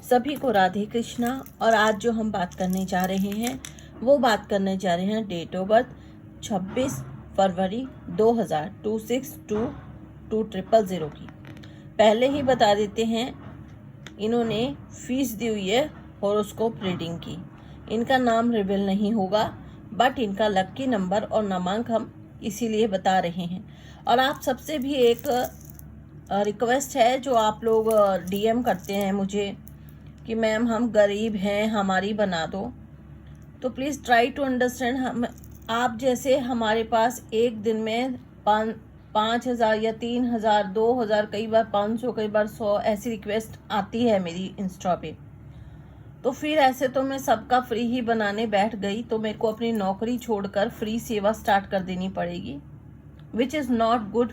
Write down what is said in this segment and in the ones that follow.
सभी को राधे कृष्णा। और आज जो हम बात करने जा रहे हैं वो बात करने जा रहे हैं डेट ऑफ बर्थ 26 फरवरी 2000 26/2/2000 की। पहले ही बता देते हैं, इन्होंने फीस दी हुई है हॉरोस्कोप रीडिंग की। इनका नाम रिवील नहीं होगा, बट इनका लकी नंबर और नामांक हम इसीलिए बता रहे हैं। और आप सबसे भी एक रिक्वेस्ट है, जो आप लोग डीएम करते हैं मुझे कि मैम हम गरीब हैं, हमारी बना दो, तो प्लीज़ ट्राई टू अंडरस्टैंड। हम आप जैसे हमारे पास एक दिन में 5,000 या 3,000 2,000 कई बार 500 कई बार 100 ऐसी रिक्वेस्ट आती है मेरी इंस्टा पे। तो फिर ऐसे तो मैं सबका फ्री ही बनाने बैठ गई तो मेरे को अपनी नौकरी छोड़कर फ्री सेवा स्टार्ट कर देनी पड़ेगी, which is not good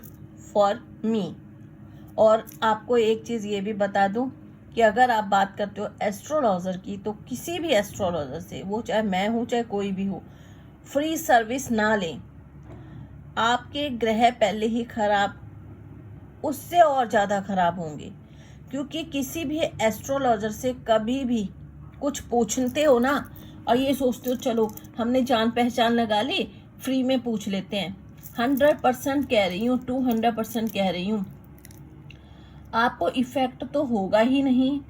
for me. और आपको एक चीज़ ये भी बता दूं कि अगर आप बात करते हो एस्ट्रोलॉजर की, तो किसी भी एस्ट्रोलॉजर से, वो चाहे मैं हूँ चाहे कोई भी हो, फ्री सर्विस ना लें। आपके ग्रह पहले ही खराब, उससे और ज़्यादा खराब होंगे। क्योंकि किसी भी एस्ट्रोलॉजर से कभी भी कुछ पूछते हो ना, और ये सोचते हो चलो हमने जान पहचान लगा ली, फ्री में पूछ लेते हैं, 100% कह रही हूँ, 200% कह रही हूँ, आपको इफेक्ट तो होगा ही नहीं।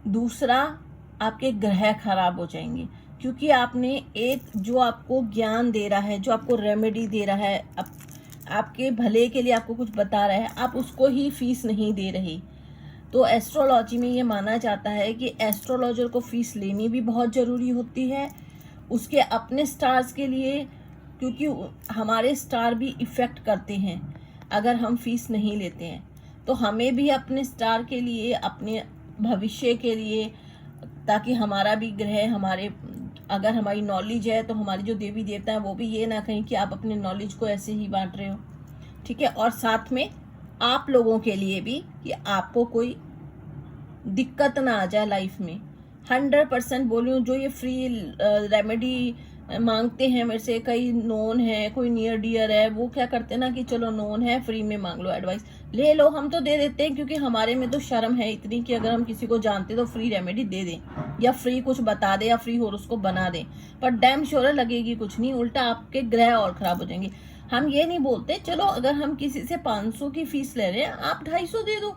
दूसरा, आपके ग्रह खराब हो जाएंगे। क्योंकि आपने एक जो आपको ज्ञान दे रहा है, जो आपको रेमेडी दे रहा है, आपके भले के लिए आपको कुछ बता रहा है, आप उसको ही फीस नहीं दे रही। तो एस्ट्रोलॉजी में ये माना जाता है कि एस्ट्रोलॉजर को फीस लेनी भी बहुत ज़रूरी होती है उसके अपने स्टार्स के लिए, क्योंकि हमारे स्टार भी इफ़ेक्ट करते हैं अगर हम फीस नहीं लेते हैं। तो हमें भी अपने स्टार के लिए, अपने भविष्य के लिए, ताकि हमारा भी ग्रह, हमारे अगर हमारी नॉलेज है तो हमारी जो देवी देवता है वो भी ये ना कहें कि आप अपने नॉलेज को ऐसे ही बांट रहे हो, ठीक है। और साथ में आप लोगों के लिए भी कि आपको कोई दिक्कत ना आ जाए लाइफ में। 100% बोली हूँ, जो ये फ्री रेमेडी मांगते हैं मेरे से, कई नोन है, कोई नियर डियर है, वो क्या करते हैं ना कि चलो नोन है, फ्री में मांग लो, एडवाइस ले लो। हम तो दे देते हैं क्योंकि हमारे में तो शर्म है इतनी कि अगर हम किसी को जानते तो फ्री रेमेडी दे दें, या फ्री कुछ बता दें, या फ्री हॉरोस्कोप बना दें। पर डैम श्योर लगेगी कुछ नहीं, उल्टा आपके ग्रह और खराब हो जाएंगे। हम ये नहीं बोलते चलो अगर हम किसी से 500 की फीस ले रहे हैं, आप 250 दे दो।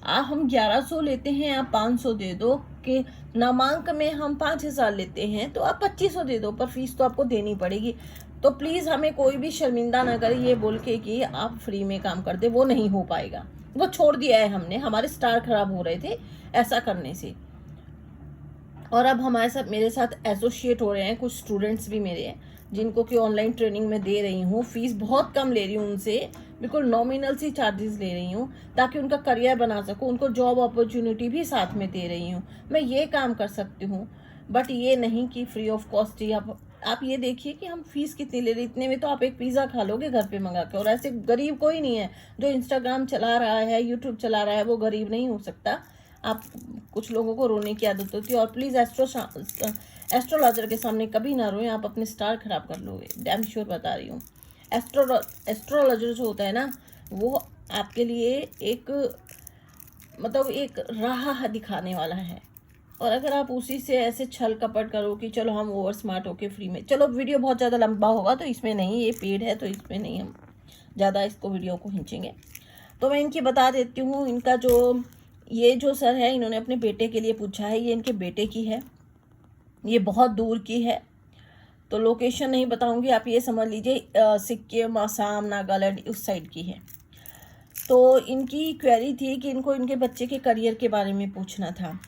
हम 1100 लेते हैं, आप 500 दे दो। कि नामांक में हम 5,000 लेते हैं तो आप 2500 दे दो, पर फीस तो आपको देनी पड़ेगी। तो प्लीज़ हमें कोई भी शर्मिंदा ना करे ये बोल के कि आप फ्री में काम कर दे, वो नहीं हो पाएगा। वो छोड़ दिया है हमने, हमारे स्टार खराब हो रहे थे ऐसा करने से। और अब हमारे साथ, मेरे साथ एसोसिएट हो रहे हैं कुछ स्टूडेंट्स भी मेरे हैं, जिनको कि ऑनलाइन ट्रेनिंग में दे रही हूँ। फीस बहुत कम ले रही हूँ उनसे, बिल्कुल नॉमिनल सी चार्जेस ले रही हूँ ताकि उनका करियर बना सकूँ, उनको जॉब अपॉर्चुनिटी भी साथ में दे रही हूँ। मैं ये काम कर सकती हूँ, बट ये नहीं कि फ्री ऑफ कॉस्ट ही। आप ये देखिए कि हम फीस कितनी ले रहे, इतने में तो आप एक पिज़्ज़ा खा लोगे घर पे मंगा के। और ऐसे गरीब कोई नहीं है, जो इंस्टाग्राम चला रहा है, यूट्यूब चला रहा है, वो गरीब नहीं हो सकता। आप, कुछ लोगों को रोने की आदत होती है। और प्लीज़ एस्ट्रोलॉजर के सामने कभी ना रोएं, आप अपने स्टार खराब कर लोगे, डैम श्योर बता रही हूँ। एस्ट्रोलॉजर जो होता है ना, वो आपके लिए एक, मतलब एक राह दिखाने वाला है। और अगर आप उसी से ऐसे छल कपट करो कि चलो हम ओवर स्मार्ट होके फ्री में, चलो वीडियो बहुत ज़्यादा लंबा होगा तो इसमें नहीं, ये पेड है तो इसमें नहीं हम ज़्यादा इसको वीडियो को खींचेंगे। तो मैं इनकी बता देती हूँ। इनका जो ये जो सर है, इन्होंने अपने बेटे के लिए पूछा है, ये इनके बेटे की है, ये बहुत दूर की है, तो लोकेशन नहीं बताऊंगी, आप ये समझ लीजिए सिक्किम, आसाम, नागालैंड उस साइड की है। तो इनकी क्वेरी थी कि इनको इनके बच्चे के करियर के बारे में पूछना था।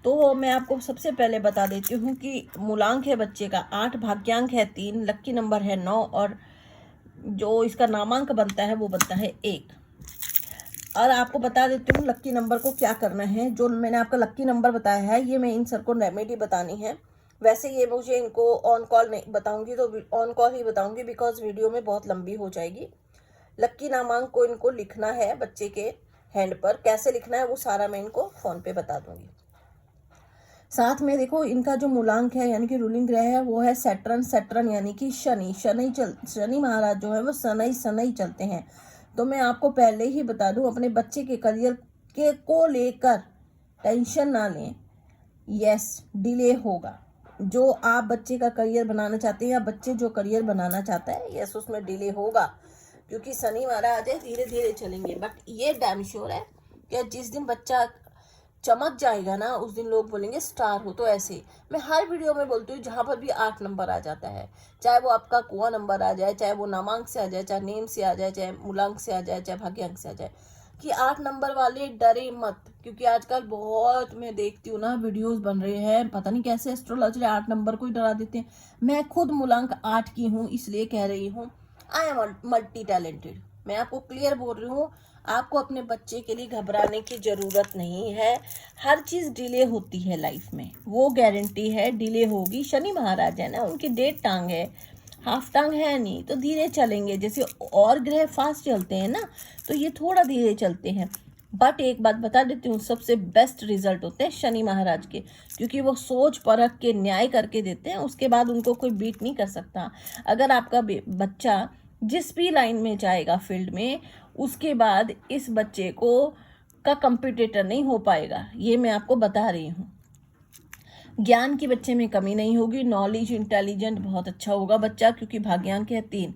तो मैं आपको सबसे पहले बता देती हूँ कि मूलांक है बच्चे का 8, भाग्यांक है 3, लक्की नंबर है 9, और जो इसका नामांक बनता है वो बनता है 1। और आपको बता देती हूँ लक्की नंबर को क्या करना है। जो मैंने आपका लक्की नंबर बताया है, ये मैं इन सर को रेमेडी बतानी है। वैसे ये मुझे इनको ऑन कॉल नहीं बताऊंगी, तो ऑन कॉल ही बताऊंगी, बिकॉज वीडियो में बहुत लंबी हो जाएगी। लक्की नामांक को इनको लिखना है बच्चे के हैंड पर, कैसे लिखना है वो सारा मैं इनको फ़ोन पे बता दूंगी। साथ में देखो, इनका जो मूलांक है यानी कि रूलिंग ग्रह है वो है सैटर्न यानी कि शनि महाराज जो है वो शनि चलते हैं। तो मैं आपको पहले ही बता दूं, अपने बच्चे के करियर के को लेकर टेंशन ना लें, यस डिले होगा। जो आप बच्चे का करियर बनाना चाहते हैं या बच्चे जो करियर बनाना चाहता है, यस उसमें डिले होगा, क्योंकि शनि महाराज है, धीरे धीरे चलेंगे। बट ये डैम श्योर है कि जिस दिन बच्चा चमक जाएगा ना, उस दिन लोग बोलेंगे स्टार हो। तो ऐसे मैं हर वीडियो में बोलती हूँ, जहाँ पर भी 8 नंबर आ जाता है, चाहे वो आपका कुआं नंबर आ जाए, चाहे वो नामांक से आ जाए, चाहे नेम से आ जाए, चाहे मूलांक से आ जाए, चाहे भाग्यांक से आ जाए, कि 8 नंबर वाले डरे मत। क्योंकि आजकल बहुत मैं देखती हूँ ना, वीडियोस बन रहे हैं, पता नहीं कैसे एस्ट्रोलॉजर 8 नंबर को ही डरा देते हैं। मैं खुद मूलांक 8 की हूँ, इसलिए कह रही हूँ आई एम मल्टी टैलेंटेड। मैं आपको क्लियर बोल रही हूँ, आपको अपने बच्चे के लिए घबराने की ज़रूरत नहीं है। हर चीज़ डिले होती है लाइफ में, वो गारंटी है डिले होगी। शनि महाराज है ना, उनकी 1.5 टांग है, हाफ टांग है नहीं, तो धीरे चलेंगे। जैसे और ग्रह फास्ट चलते हैं ना, तो ये थोड़ा धीरे चलते हैं। बट एक बात बता देती हूँ, सबसे बेस्ट रिजल्ट होते हैं शनि महाराज के, क्योंकि वो सोच परख के न्याय करके देते हैं, उसके बाद उनको कोई बीट नहीं कर सकता। अगर आपका बच्चा जिस भी लाइन में जाएगा फील्ड में, उसके बाद इस बच्चे को का कंपटीटर नहीं हो पाएगा, ये मैं आपको बता रही हूँ। ज्ञान की बच्चे में कमी नहीं होगी, नॉलेज इंटेलिजेंट बहुत अच्छा होगा बच्चा, क्योंकि भाग्यांक है 3।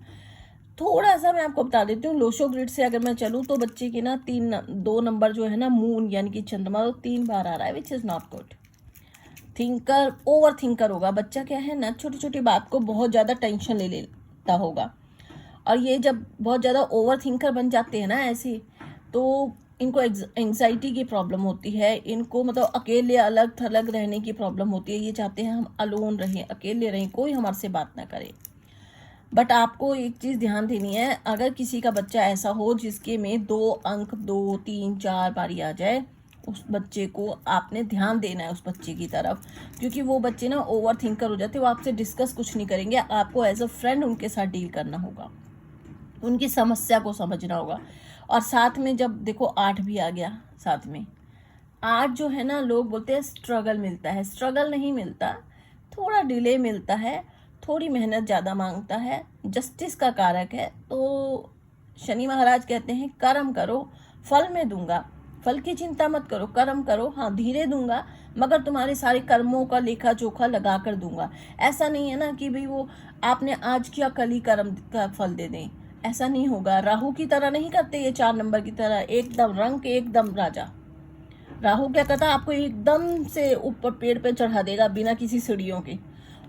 थोड़ा सा मैं आपको बता देती हूँ, लोशो ग्रिड से अगर मैं चलूँ तो बच्चे की ना 2 नंबर जो है ना, मून यानी कि चंद्रमा, वो 3 बार आ रहा है, which is not good. Thinker, over thinker होगा बच्चा। क्या है ना, छोटी छोटी बात को बहुत ज़्यादा टेंशन ले लेता होगा, और ये जब बहुत ज़्यादा ओवर थिंकर बन जाते हैं ना ऐसे, तो इनको एंग्जाइटी की प्रॉब्लम होती है, इनको मतलब अकेले अलग थलग रहने की प्रॉब्लम होती है। ये चाहते हैं हम अलोन रहें, अकेले रहें, कोई हमारे से बात ना करे। बट आपको एक चीज़ ध्यान देनी है, अगर किसी का बच्चा ऐसा हो जिसके में 2 अंक 2, 3, 4 बारी आ जाए, उस बच्चे को आपने ध्यान देना है उस बच्चे की तरफ, क्योंकि वो बच्चे ना ओवर थिंकर हो जाते हैं। वो आपसे डिस्कस कुछ नहीं करेंगे, आपको एज अ फ्रेंड उनके साथ डील करना होगा, उनकी समस्या को समझना होगा। और साथ में जब देखो 8 भी आ गया साथ में, 8 जो है ना, लोग बोलते हैं स्ट्रगल मिलता है, स्ट्रगल नहीं मिलता, थोड़ा डिले मिलता है, थोड़ी मेहनत ज़्यादा मांगता है, जस्टिस का कारक है। तो शनि महाराज कहते हैं कर्म करो, फल मैं दूंगा, फल की चिंता मत करो, कर्म करो, हाँ धीरे दूंगा, मगर तुम्हारे सारे कर्मों का लेखा जोखा लगा कर दूंगा। ऐसा नहीं है ना कि भाई वो आपने आज किया कल ही कर्म का फल दे दें, ऐसा नहीं होगा। राहु की तरह नहीं करते ये, 4 नंबर की तरह एकदम रंग के एकदम राजा। राहु क्या करता है, आपको एकदम से ऊपर पेड़ पे चढ़ा देगा बिना किसी सीढ़ियों के,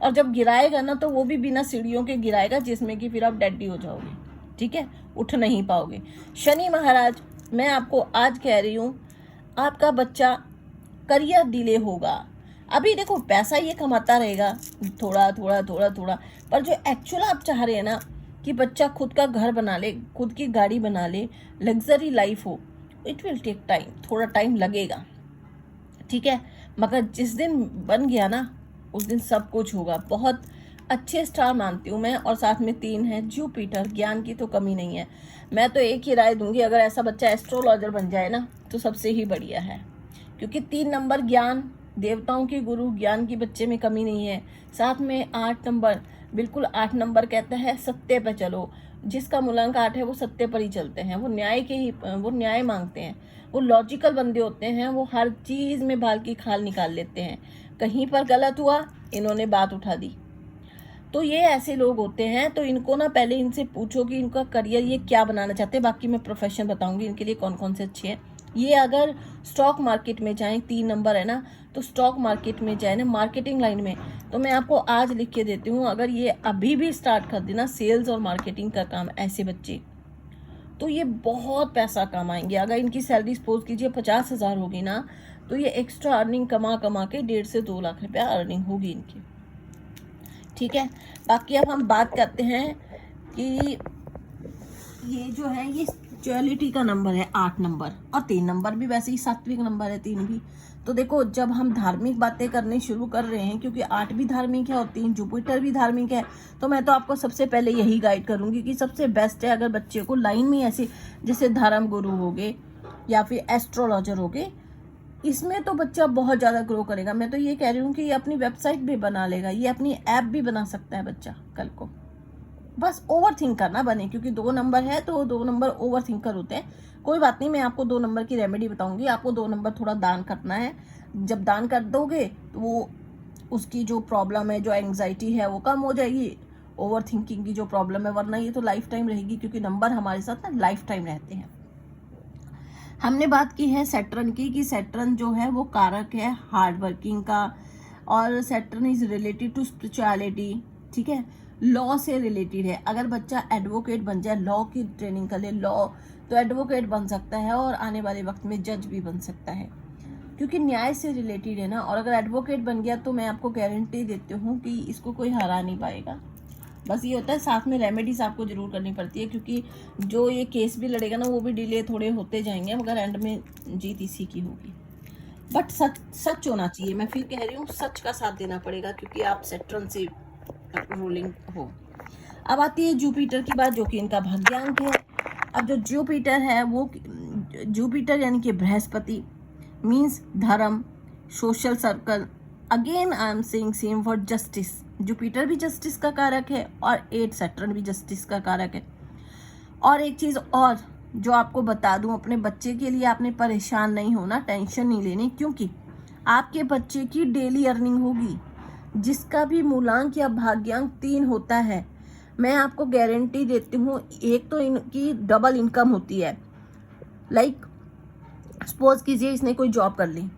और जब गिराएगा ना तो वो भी बिना सीढ़ियों के गिराएगा, जिसमें कि फिर आप डेड हो जाओगे, ठीक है, उठ नहीं पाओगे। शनि महाराज, मैं आपको आज कह रही हूँ, आपका बच्चा करियर डिले होगा। अभी देखो पैसा ये कमाता रहेगा थोड़ा थोड़ा थोड़ा थोड़ा, पर जो एक्चुअल आप चाह रहे हैं ना कि बच्चा खुद का घर बना ले, खुद की गाड़ी बना ले, लग्जरी लाइफ हो, इट विल टेक टाइम, थोड़ा टाइम लगेगा, ठीक है। मगर जिस दिन बन गया ना, उस दिन सब कुछ होगा। बहुत अच्छे स्टार मानती हूँ मैं, और साथ में 3 है जुपिटर, ज्ञान की तो कमी नहीं है। मैं तो एक ही राय दूंगी, अगर ऐसा बच्चा एस्ट्रोलॉजर बन जाए ना तो सबसे ही बढ़िया है, क्योंकि 3 नंबर ज्ञान, देवताओं के गुरु, ज्ञान की बच्चे में कमी नहीं है। साथ में 8 नंबर, बिल्कुल 8 नंबर कहता है सत्य पे चलो, जिसका मूलांक 8 है वो सत्य पर ही चलते हैं, वो न्याय के ही, वो न्याय मांगते हैं, वो लॉजिकल बंदे होते हैं, वो हर चीज़ में बाल की खाल निकाल लेते हैं। कहीं पर गलत हुआ, इन्होंने बात उठा दी। तो ये ऐसे लोग होते हैं, तो इनको ना पहले इनसे पूछो कि इनका करियर ये क्या बनाना चाहते हैं। बाकी मैं प्रोफेशन बताऊंगी इनके लिए कौन कौन से अच्छे हैं। ये अगर स्टॉक मार्केट में जाएं, 3 नंबर है ना, तो स्टॉक मार्केट में जाए ना, मार्केटिंग लाइन में, तो मैं आपको आज लिख के देती हूँ, अगर ये अभी भी स्टार्ट कर देना सेल्स और मार्केटिंग का काम, ऐसे बच्चे, तो ये बहुत पैसा कमाएंगे। अगर इनकी सैलरी सपोज कीजिए 50,000 होगी ना, तो ये एक्स्ट्रा अर्निंग कमा कमा के 1.5 से 2 लाख रुपया अर्निंग होगी इनकी, ठीक है। बाकी अब हम बात करते हैं कि ये जो है, ये स्पिरिचुअलिटी का नंबर है 8 नंबर, और 3 नंबर भी वैसे ही सात्विक नंबर है, 3 भी। तो देखो, जब हम धार्मिक बातें करने शुरू कर रहे हैं, क्योंकि 8 भी धार्मिक है और 3 जुपिटर भी धार्मिक है, तो मैं तो आपको सबसे पहले यही गाइड करूंगी कि सबसे बेस्ट है अगर बच्चे को लाइन में ऐसे, जैसे धर्म गुरु हो गए या फिर एस्ट्रोलॉजर हो गए, इसमें तो बच्चा बहुत ज़्यादा ग्रो करेगा। मैं तो ये कह रही हूँ कि ये अपनी वेबसाइट भी बना लेगा, ये अपनी ऐप भी बना सकता है बच्चा कल को, बस ओवर थिंक करना बने, क्योंकि 2 नंबर है तो 2 नंबर ओवर थिंकर होते हैं। कोई बात नहीं, मैं आपको 2 नंबर की रेमेडी बताऊंगी। आपको 2 नंबर थोड़ा दान करना है। जब दान कर दोगे तो वो उसकी जो प्रॉब्लम है, जो एंग्जाइटी है वो कम हो जाएगी, ओवर थिंकिंग की जो प्रॉब्लम है, वरना ये तो लाइफ टाइम रहेगी, क्योंकि नंबर हमारे साथ ना लाइफ टाइम रहते हैं। हमने बात की है सैटर्न की, कि सैटर्न जो है वो कारक है हार्ड वर्किंग का, और Saturn is related to spirituality, ठीक है, लॉ से रिलेटेड है। अगर बच्चा एडवोकेट बन जाए, लॉ की ट्रेनिंग कर ले, लॉ तो एडवोकेट बन सकता है और आने वाले वक्त में जज भी बन सकता है, क्योंकि न्याय से रिलेटेड है ना। और अगर एडवोकेट बन गया तो मैं आपको गारंटी देती हूँ कि इसको कोई हरा नहीं पाएगा। बस ये होता है साथ में रेमेडीज आपको जरूर करनी पड़ती है, क्योंकि जो ये केस भी लड़ेगा ना वो भी डिले थोड़े होते जाएंगे, मगर एंड में जीत इसी की होगी। बट सच होना चाहिए, मैं फिर कह रही हूँ सच का साथ देना पड़ेगा, क्योंकि आप सैटर्न से रूलिंग हो। अब आती है जुपिटर की बात, जो कि इनका भाग्यांक है। अब जो जुपिटर है वो, जुपिटर यानी कि बृहस्पति मीन्स धर्म, social circle. Again I am saying same for justice, Jupiter भी जस्टिस का कारक है और 8 सैटर्न भी जस्टिस का कारक है। और एक चीज़ और जो आपको बता दूं, अपने बच्चे के लिए आपने परेशान नहीं होना, टेंशन नहीं लेनी, क्योंकि आपके बच्चे की डेली अर्निंग होगी। जिसका भी मूलांक या भाग्यांक 3 होता है, मैं आपको गारंटी देती हूँ, एक तो इनकी डबल इनकम होती है। लाइक सपोज कीजिए इसने कोई जॉब कर ली,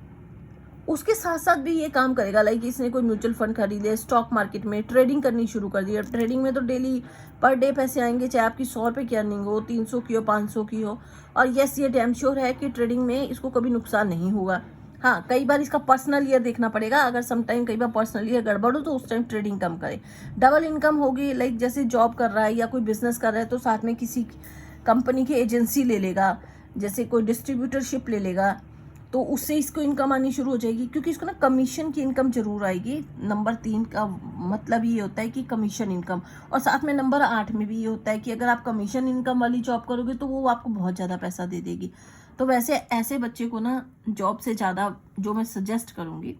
उसके साथ साथ भी ये काम करेगा। लाइक इसने कोई म्यूचुअल फंड खरीद लिया, स्टॉक मार्केट में ट्रेडिंग करनी शुरू कर दी। ट्रेडिंग में तो डेली पर डे पैसे आएंगे, चाहे आपकी 100 रुपये की अर्निंग हो, 300 की हो, 500 की हो। और यस, ये डैम श्योर है कि ट्रेडिंग में इसको कभी नुकसान नहीं होगा। हाँ, कई बार इसका पर्सनल ईयर देखना पड़ेगा, अगर समटाइम कई बार पर्सनल ईयर गड़बड़ हो तो उस टाइम ट्रेडिंग कम करे। डबल इनकम होगी, लाइक जैसे जॉब कर रहा है या कोई बिजनेस कर रहा है तो साथ में किसी कंपनी की एजेंसी ले लेगा, जैसे कोई डिस्ट्रीब्यूटरशिप ले लेगा, तो उससे इसको इनकम आनी शुरू हो जाएगी, क्योंकि इसको ना कमीशन की इनकम जरूर आएगी। नंबर 3 का मतलब ये होता है कि कमीशन इनकम, और साथ में नंबर 8 में भी ये होता है कि अगर आप कमीशन इनकम वाली जॉब करोगे तो वो आपको बहुत ज़्यादा पैसा दे देगी। तो वैसे ऐसे बच्चे को ना जॉब से ज़्यादा जो मैं सजेस्ट करूँगी,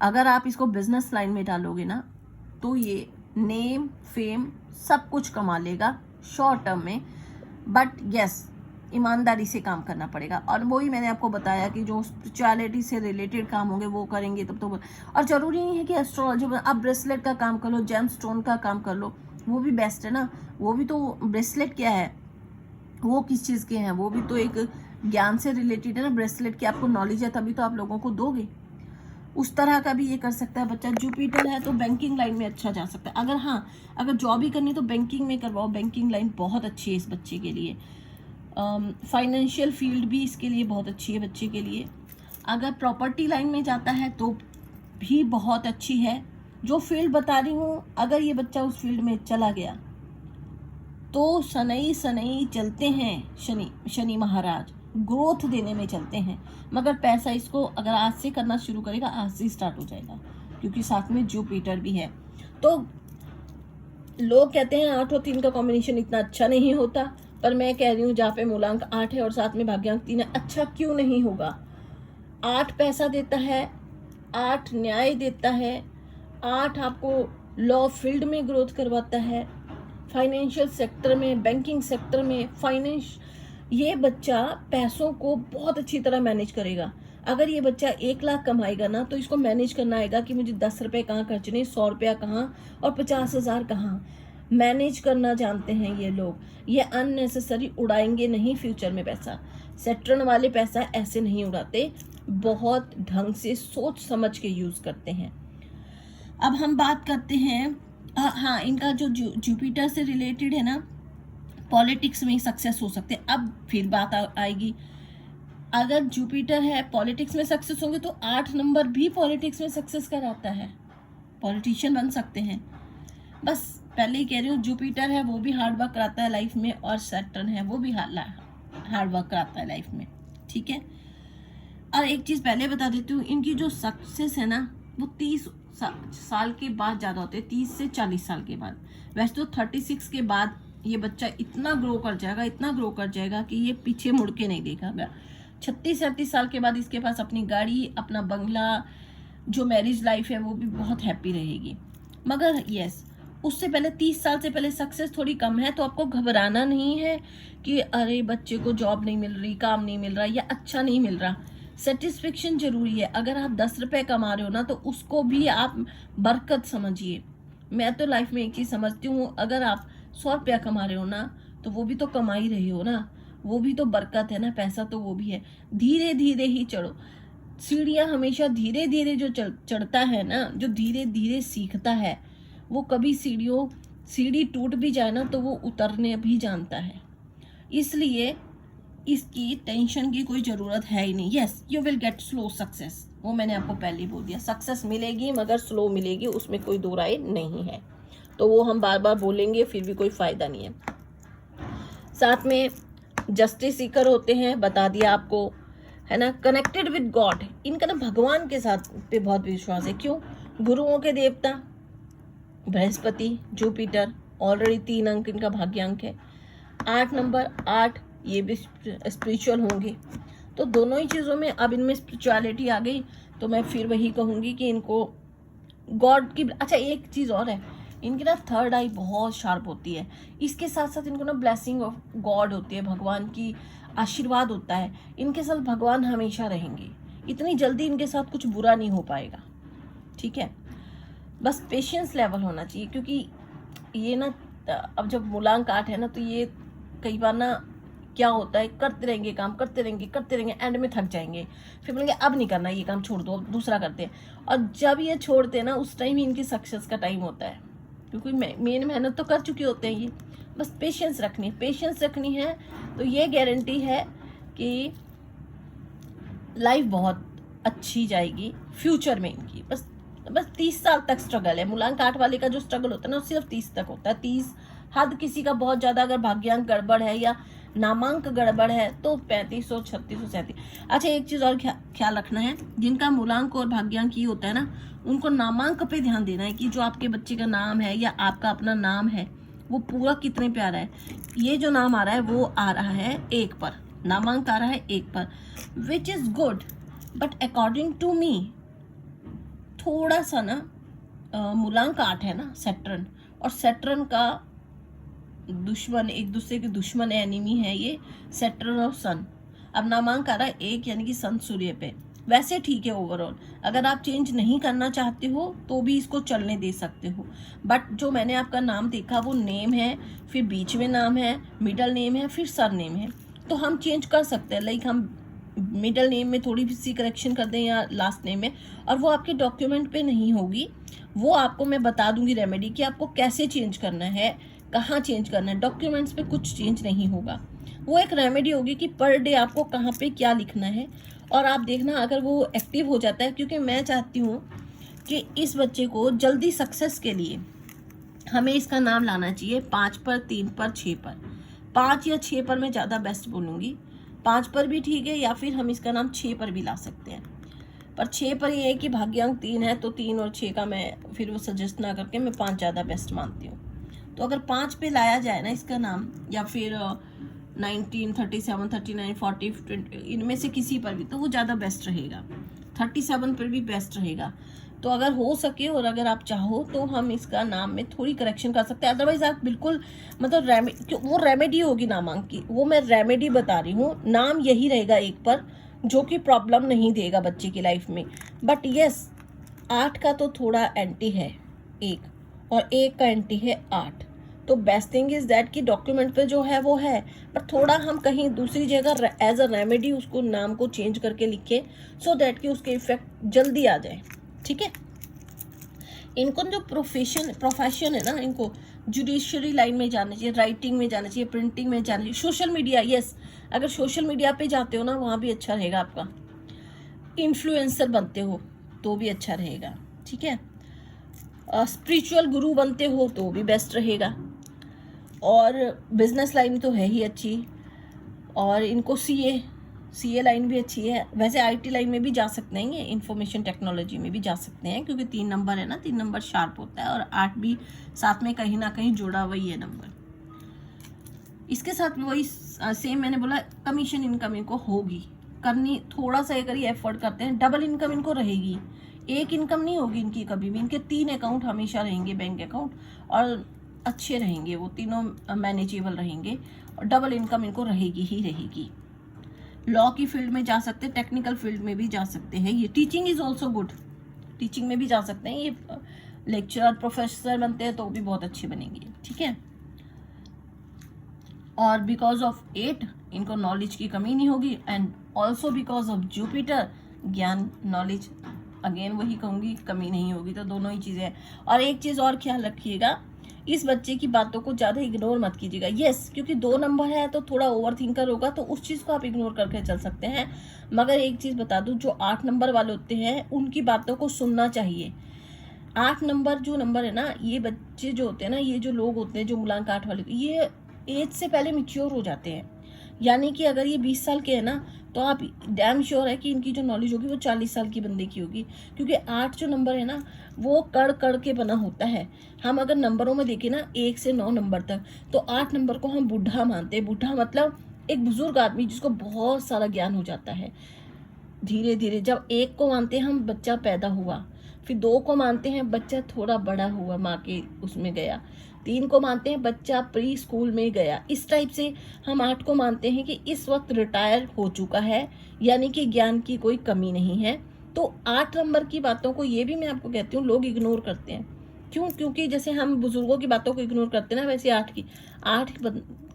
अगर आप इसको बिजनेस लाइन में डालोगे ना तो ये नेम फेम सब कुछ कमा लेगा शॉर्ट टर्म में। बट यस, ईमानदारी से काम करना पड़ेगा। और वही मैंने आपको बताया कि जो स्पिरिचुअलिटी से रिलेटेड काम होंगे वो करेंगे तब तो। और ज़रूरी नहीं है कि एस्ट्रोलॉजी, आप ब्रेसलेट का काम कर लो, जेम स्टोन का काम कर लो, वो भी बेस्ट है ना। वो भी तो, ब्रेसलेट क्या है, वो किस चीज़ के हैं, वो भी तो एक ज्ञान से रिलेटेड है ना। ब्रेसलेट की आपको नॉलेज है तभी तो आप लोगों को दोगे। उस तरह का भी ये कर सकता है बच्चा। जुपिटर है तो बैंकिंग लाइन में अच्छा जा सकता है। अगर जॉब ही करनी तो बैंकिंग में करवाओ, बैंकिंग लाइन बहुत अच्छी है इस बच्चे के लिए। फाइनेंशियल फील्ड भी इसके लिए बहुत अच्छी है बच्चे के लिए। अगर प्रॉपर्टी लाइन में जाता है तो भी बहुत अच्छी है। जो फील्ड बता रही हूँ, अगर ये बच्चा उस फील्ड में चला गया तो सनई सनई चलते हैं शनि महाराज, ग्रोथ देने में चलते हैं। मगर पैसा इसको अगर आज से करना शुरू करेगा, आज से स्टार्ट हो जाएगा, क्योंकि साथ में जुपिटर भी है। तो लोग कहते हैं 8 और 3 का कॉम्बिनेशन इतना अच्छा नहीं होता, पर मैं कह रही हूँ जहाँ पे मूलांक 8 है और साथ में भाग्यांक 3 है, अच्छा क्यों नहीं होगा। 8 पैसा देता है, 8 न्याय देता है, 8 आपको लॉ फील्ड में ग्रोथ करवाता है, फाइनेंशियल सेक्टर में, बैंकिंग सेक्टर में, फाइनेंस। ये बच्चा पैसों को बहुत अच्छी तरह मैनेज करेगा। अगर ये बच्चा 1 लाख कमाएगा ना तो इसको मैनेज करना आएगा कि मुझे 10 रुपये कहाँ खर्चने, 100 रुपया कहाँ और 50,000 कहाँ। मैनेज करना जानते हैं ये लोग। ये अननेसेसरी उड़ाएंगे नहीं फ्यूचर में पैसा। सैटर्न वाले पैसा ऐसे नहीं उड़ाते, बहुत ढंग से सोच समझ के यूज करते हैं। अब हम बात करते हैं, हाँ, इनका जो जुपिटर से रिलेटेड है ना, पॉलिटिक्स में सक्सेस हो सकते हैं। अब फिर बात आएगी, अगर जुपिटर है पॉलिटिक्स में सक्सेस होंगे तो 8 नंबर भी पॉलिटिक्स में सक्सेस कराता है, पॉलिटिशियन बन सकते हैं। बस पहले ही कह रही हूँ, जुपिटर है वो भी हार्ड वर्क कराता है लाइफ में, और सैटर्न है वो भी हार्ड वर्क कराता है लाइफ में, ठीक है। और एक चीज़ पहले बता देती हूँ, इनकी जो सक्सेस है ना वो 30 साल के बाद ज़्यादा होते हैं, 30 से 40 साल के बाद। वैसे तो 36 के बाद ये बच्चा इतना ग्रो कर जाएगा कि ये पीछे मुड़ के नहीं देखेगा। 36-37 साल के बाद इसके पास अपनी गाड़ी, अपना बंगला, जो मैरिज लाइफ है वो भी बहुत हैप्पी रहेगी। मगर यस, उससे पहले 30 साल से पहले सक्सेस थोड़ी कम है, तो आपको घबराना नहीं है कि अरे बच्चे को जॉब नहीं मिल रही, काम नहीं मिल रहा या अच्छा नहीं मिल रहा। सेटिस्फेक्शन जरूरी है। अगर आप 10 रुपए कमा रहे हो ना, तो उसको भी आप बरकत समझिए। मैं तो लाइफ में एक चीज समझती हूँ, अगर आप 100 रुपया कमा रहे हो ना, तो वो भी तो कमा ही रहे हो ना, वो भी तो बरकत है ना, पैसा तो वो भी है। धीरे धीरे ही चढ़ो। सीढ़ियां हमेशा धीरे धीरे जो चढ़ता है ना, जो धीरे धीरे सीखता है, वो कभी सीढ़ी टूट भी जाए ना, तो वो उतरने भी जानता है। इसलिए इसकी टेंशन की कोई ज़रूरत है ही नहीं। Yes, you will get slow success, वो मैंने आपको पहले ही बोल दिया। सक्सेस मिलेगी मगर स्लो मिलेगी, उसमें कोई दो राय नहीं है। तो वो हम बार बार बोलेंगे फिर भी कोई फ़ायदा नहीं है। साथ में जस्टिस सीकर होते हैं, बता दिया आपको, है ना। कनेक्टेड विद गॉड, इनका ना भगवान के साथ पे बहुत विश्वास है। क्यों? गुरुओं के देवता बृहस्पति, जुपिटर, ऑलरेडी 3 अंक इनका भाग्यांक है। 8 नंबर 8, ये भी स्पिरिचुअल होंगे। तो दोनों ही चीज़ों में अब इनमें स्पिरिचुअलिटी आ गई, तो मैं फिर वही कहूँगी कि इनको गॉड की। अच्छा, एक चीज़ और है, इनकी ना 3rd आई बहुत शार्प होती है। इसके साथ साथ इनको ना ब्लेसिंग ऑफ गॉड होती है, भगवान की आशीर्वाद होता है। इनके साथ भगवान हमेशा रहेंगे, इतनी जल्दी इनके साथ कुछ बुरा नहीं हो पाएगा। ठीक है, बस पेशेंस लेवल होना चाहिए, क्योंकि ये ना अब जब मूलांक 8 है ना, तो ये कई बार ना क्या होता है, करते रहेंगे काम, करते रहेंगे, एंड में थक जाएंगे, फिर बोलेंगे अब नहीं करना ये काम, छोड़ दो, अब दूसरा करते हैं। और जब ये छोड़ते हैं ना, उस टाइम ही इनकी सक्सेस का टाइम होता है, क्योंकि मेन मेहनत तो कर चुके होते हैं ये। बस पेशेंस रखनी है, तो ये गारंटी है कि लाइफ बहुत अच्छी जाएगी फ्यूचर में इनकी। बस 30 साल तक स्ट्रगल है। मूलांक 8 वाले का जो स्ट्रगल होता है ना, वो सिर्फ 30 तक होता है। 30 हद, किसी का बहुत ज़्यादा अगर भाग्यांक गड़बड़ है या नामांक गड़बड़ है तो 3500, 3600, 37। अच्छा, एक चीज़ और ख्याल रखना है, जिनका मूलांक और भाग्यांक ये होता है ना, उनको नामांक पे ध्यान देना है कि जो आपके बच्चे का नाम है या आपका अपना नाम है, वो पूरा कितने पे आ रहा है। ये जो नाम आ रहा है वो आ रहा है 1 पर, नामांक आ रहा है 1 पर, which is good, but according to me थोड़ा सा ना मूलांक 8 है ना सैटर्न, और सैटर्न का दुश्मन, एक दूसरे के दुश्मन एनिमी है ये सैटर्न और सन। अब नामांक आ रहा है 1, यानी कि सन सूर्य पे। वैसे ठीक है ओवरऑल, अगर आप चेंज नहीं करना चाहते हो तो भी इसको चलने दे सकते हो। बट जो मैंने आपका नाम देखा वो नेम है, फिर बीच में नाम है, मिडल नेम है, फिर सर नेम है, तो हम चेंज कर सकते हैं। लाइक हम मिडल नेम में थोड़ी सी करेक्शन कर दें या लास्ट नेम में, और वो आपके डॉक्यूमेंट पे नहीं होगी, वो आपको मैं बता दूंगी रेमेडी कि आपको कैसे चेंज करना है, कहाँ चेंज करना है। डॉक्यूमेंट्स पे कुछ चेंज नहीं होगा, वो एक रेमेडी होगी कि पर डे आपको कहाँ पे क्या लिखना है, और आप देखना अगर वो एक्टिव हो जाता है। क्योंकि मैं चाहती हूँ कि इस बच्चे को जल्दी सक्सेस के लिए हमें इसका नाम लाना चाहिए 5 पर, 3 पर, 6 पर। 5 या 6 पर मैं ज़्यादा बेस्ट बोलूँगी, 5 पर भी ठीक है, या फिर हम इसका नाम 6 पर भी ला सकते हैं। पर 6 पर ये है कि भाग्यांक 3 है, तो 3 और 6 का मैं फिर वो सजेस्ट ना करके मैं 5 ज़्यादा बेस्ट मानती हूँ। तो अगर 5 पे लाया जाए ना इसका नाम, या फिर 19, 37, 39, 40, 20, इनमें से किसी पर भी, तो वो ज़्यादा बेस्ट रहेगा। 37 पर भी बेस्ट रहेगा। तो अगर हो सके और अगर आप चाहो तो हम इसका नाम में थोड़ी करेक्शन कर सकते हैं। अदरवाइज आप बिल्कुल मतलब वो रेमेडी होगी नामांक की, वो मैं रेमेडी बता रही हूँ। नाम यही रहेगा 1 पर, जो कि प्रॉब्लम नहीं देगा बच्चे की लाइफ में। बट यस, 8 का तो थोड़ा एंटी है 1, और 1 का एंटी है 8। तो बेस्ट थिंग इज दैट कि डॉक्यूमेंट पे जो है वो है, पर थोड़ा हम कहीं दूसरी जगह एज अ रेमेडी उसको नाम को चेंज करके लिखे, सो दैट कि उसके इफेक्ट जल्दी आ जाए। ठीक है, इनको जो प्रोफेशन है ना, इनको जुडिशरी लाइन में जाना चाहिए, राइटिंग में जाना चाहिए, प्रिंटिंग में जाना चाहिए, सोशल मीडिया। यस, अगर सोशल मीडिया पे जाते हो ना, वहाँ भी अच्छा रहेगा आपका। इन्फ्लुएंसर बनते हो तो भी अच्छा रहेगा। ठीक है, स्पिरिचुअल गुरु बनते हो तो भी बेस्ट रहेगा, और बिजनेस लाइन तो है ही अच्छी, और इनको सीए लाइन भी अच्छी है। वैसे आईटी लाइन में भी जा सकते हैं, ये इंफॉर्मेशन टेक्नोलॉजी में भी जा सकते हैं, क्योंकि 3 नंबर है ना, 3 नंबर शार्प होता है, और 8 भी साथ में कहीं ना कहीं जुड़ा हुई है नंबर। इसके साथ वही सेम मैंने बोला, कमीशन इनकम इनको होगी करनी, थोड़ा सा अगर ये एफर्ट करते हैं डबल इनकम इनको रहेगी। एक इनकम नहीं होगी इनकी कभी भी, इनके 3 अकाउंट हमेशा रहेंगे बैंक अकाउंट, और अच्छे रहेंगे, वो तीनों मैनेजेबल रहेंगे, और डबल इनकम इनको रहेगी ही रहेगी। लॉ की फील्ड में जा सकते हैं, टेक्निकल फील्ड में भी जा सकते हैं, ये teaching is also good, teaching में भी जा सकते हैं, ये लेक्चरर प्रोफेसर बनते हैं तो भी बहुत अच्छे बनेंगे, ठीक है। और बिकॉज ऑफ 8 इनको नॉलेज की कमी नहीं होगी, and also because of Jupiter ज्ञान नॉलेज, अगेन वही कहूँगी, कमी नहीं होगी। तो दोनों ही चीज़ें हैं। और एक चीज़ और ख्याल रखिएगा, इस बच्चे की बातों को ज़्यादा इग्नोर मत कीजिएगा। यस, क्योंकि 2 नंबर है तो थोड़ा ओवर थिंकर होगा, तो उस चीज़ को आप इग्नोर करके चल सकते हैं। मगर एक चीज़ बता दूं, जो 8 नंबर वाले होते हैं उनकी बातों को सुनना चाहिए। 8 नंबर जो नंबर है ना, ये बच्चे जो होते हैं ना, ये जो लोग होते हैं जो मूलांक 8 वाले, ये एज से पहले मैच्योर हो जाते हैं। यानी कि अगर ये 20 साल के हैं ना, तो आप डैम श्योर है कि इनकी जो नॉलेज होगी वो 40 साल की बंदे की होगी। क्योंकि 8 जो नंबर है ना, वो कड़ कड़ के बना होता है। हम अगर नंबरों में देखें ना 1 से 9 नंबर तक, तो 8 नंबर को हम बूढ़ा मानते हैं। बूढ़ा मतलब एक बुजुर्ग आदमी जिसको बहुत सारा ज्ञान हो जाता है। धीरे धीरे जब 1 को मानते हैं हम, बच्चा पैदा हुआ, फिर 2 को मानते हैं बच्चा थोड़ा बड़ा हुआ, माँ के उसमें गया, 3 को मानते हैं बच्चा प्री स्कूल में गया। इस टाइप से हम 8 को मानते हैं कि इस वक्त रिटायर हो चुका है, यानी कि ज्ञान की कोई कमी नहीं है। तो 8 नंबर की बातों को, ये भी मैं आपको कहती हूँ, लोग इग्नोर करते हैं। क्यों? क्योंकि जैसे हम बुजुर्गों की बातों को इग्नोर करते हैं ना, वैसे 8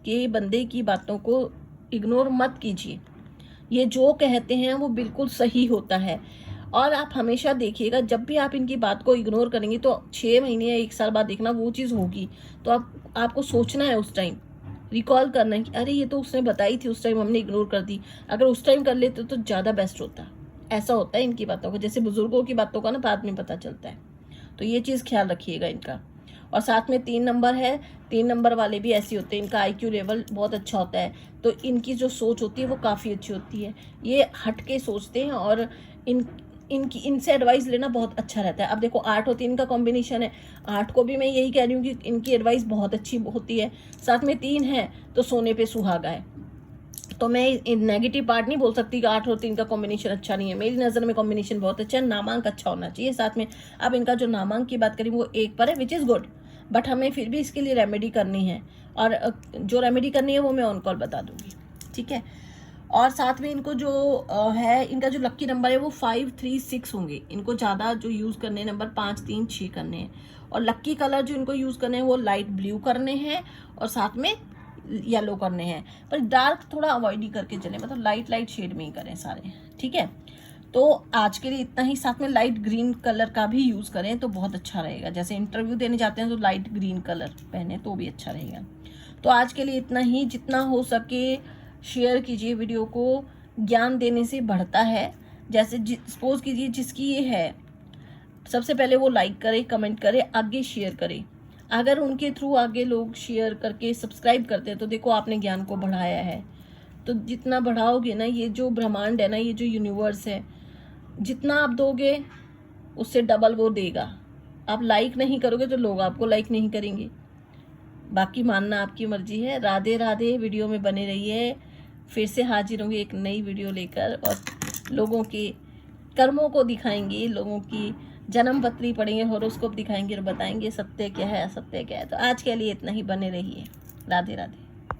के बंदे की बातों को इग्नोर मत कीजिए। ये जो कहते हैं वो बिल्कुल सही होता है। और आप हमेशा देखिएगा, जब भी आप इनकी बात को इग्नोर करेंगे तो 6 महीने या 1 साल बाद देखना वो चीज़ होगी। तो आपको सोचना है, उस टाइम रिकॉल करना है कि अरे ये तो उसने बताई थी, उस टाइम हमने इग्नोर कर दी। अगर उस टाइम कर लेते तो ज़्यादा बेस्ट होता। ऐसा होता है इनकी बातों का, जैसे बुजुर्गों की बातों का ना बाद में पता चलता है। तो ये चीज़ ख्याल रखिएगा इनका। और साथ में 3 नंबर है, 3 नंबर वाले भी ऐसे होते हैं, इनका IQ लेवल बहुत अच्छा होता है। तो इनकी जो सोच होती है वो काफ़ी अच्छी होती है, ये हट के सोचते हैं, और इनसे एडवाइस लेना बहुत अच्छा रहता है। अब देखो 8 और 3 का कॉम्बिनेशन है, 8 को भी मैं यही कह रही हूँ कि इनकी एडवाइस बहुत अच्छी होती है। साथ में 3 है तो सोने पे सुहागा है। तो मैं नेगेटिव पार्ट नहीं बोल सकती कि 8 और 3 का कॉम्बिनेशन अच्छा नहीं है। मेरी नज़र में कॉम्बिनेशन बहुत अच्छा है, नामांक अच्छा होना चाहिए साथ में। अब इनका जो नामांक की बात करें वो 1 पर है, विच इज़ गुड, बट हमें फिर भी इसके लिए रेमेडी करनी है, और जो रेमेडी करनी है वो मैं ऑन कॉल बता दूंगी, ठीक है। और साथ में इनको जो है, इनका जो लक्की नंबर है वो 5, 3, 6 होंगे। इनको ज़्यादा जो यूज़ करने हैं नंबर 5, 3, 6 करने हैं। और लक्की कलर जो इनको यूज़ करने हैं वो लाइट ब्लू करने हैं, और साथ में येलो करने हैं। पर डार्क थोड़ा अवॉइड ही करके चलें, मतलब लाइट शेड में ही करें सारे, ठीक है। तो आज के लिए इतना ही। साथ में लाइट ग्रीन कलर का भी यूज़ करें तो बहुत अच्छा रहेगा। जैसे इंटरव्यू देने जाते हैं तो लाइट ग्रीन कलर पहने तो भी अच्छा रहेगा। तो आज के लिए इतना ही। जितना हो सके शेयर कीजिए वीडियो को, ज्ञान देने से बढ़ता है। जैसे सपोज कीजिए जिसकी ये है, सबसे पहले वो लाइक करे, कमेंट करे, आगे शेयर करे। अगर उनके थ्रू आगे लोग शेयर करके सब्सक्राइब करते हैं तो देखो आपने ज्ञान को बढ़ाया है। तो जितना बढ़ाओगे ना, ये जो ब्रह्मांड है ना, ये जो यूनिवर्स है, जितना आप दोगे उससे डबल वो देगा। आप लाइक नहीं करोगे तो लोग आपको लाइक नहीं करेंगे। बाकी मानना आपकी मर्जी है। राधे राधे। वीडियो में बने रहिए, फिर से हाजिर होंगे एक नई वीडियो लेकर, और लोगों के कर्मों को दिखाएंगे, लोगों की जन्म पत्री पढ़ेंगे, हॉरोस्कोप दिखाएंगे और बताएंगे सत्य क्या है असत्य क्या है। तो आज के लिए इतना ही। बने रहिए। राधे राधे।